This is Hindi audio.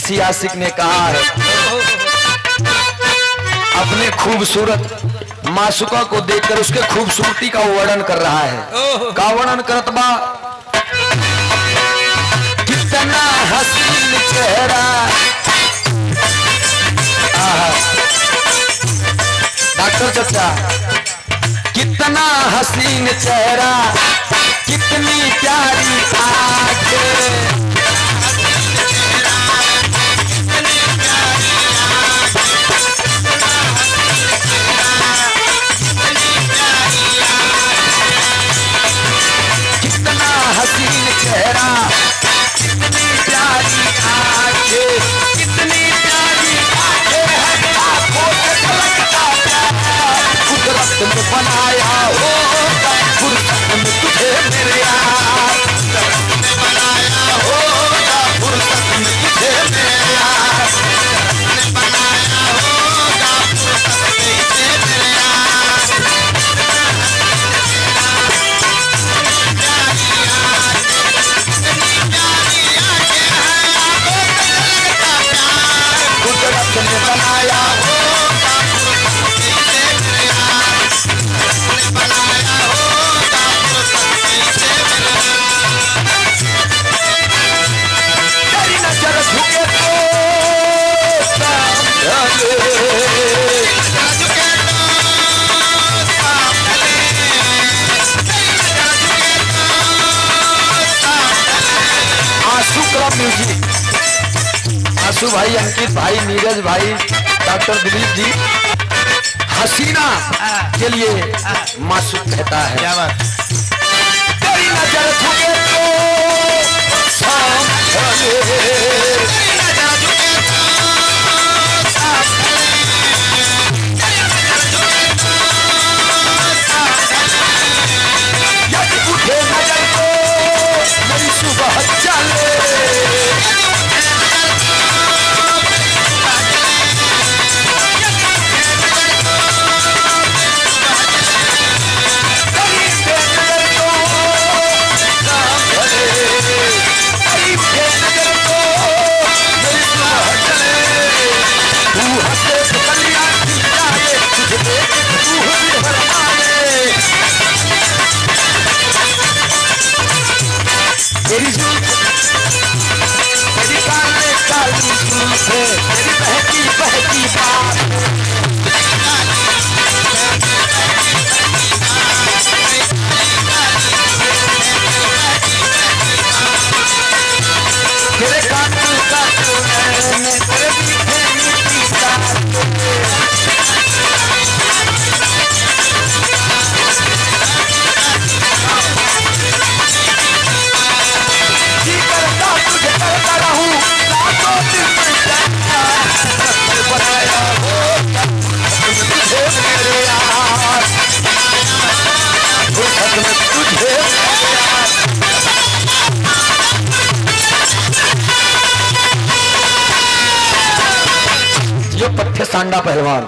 किसी आशिक ने कहा है, अपने खूबसूरत मासूका को देखकर उसके खूबसूरती का वर्णन कर रहा है। का वर्णन करत बा, कितना हसीन चेहरा, डॉक्टर चचा, कितना हसीन चेहरा, कितनी प्यारी आंखें, कितना हसीन चेहरा, कितनी प्यारी आंखें, कितनी प्यारी आंखें हैं, आंखों से झलकता प्यार, कुदरत ने बनाया होगा फुर्सत में तुझे मेरे यार, कुदरत ने बनाया होगा फुर्सत में तुझे मेरे यार, कुदरत ने बनाया होगा फुर्सत में तुझे मेरे यार, कुदरत ने बनाया होगा बनाया होगा तेरी नजर झुके तो आंसू का म्यूजिक, आंसू भाई, अंकित भाई, नीरज भाई, डॉक्टर दिलीप जी, हसीना के लिए मासूम कहता है, क्या बात, तेरी नजर झुके तो यदि उठे नजर तो मेरी सुबह चले, तेरी काले काली जुल्फ है, तेरी बहकी बहकी बात, तेरे काटू काटू नैने, तेरे मीठे मीठी बात, करता रहूं रातों दिन बनाया होगा तुझे मेरे यार, फुर्सत में तुझे मेरे यार, ये पत्थे सांडा पहलवान।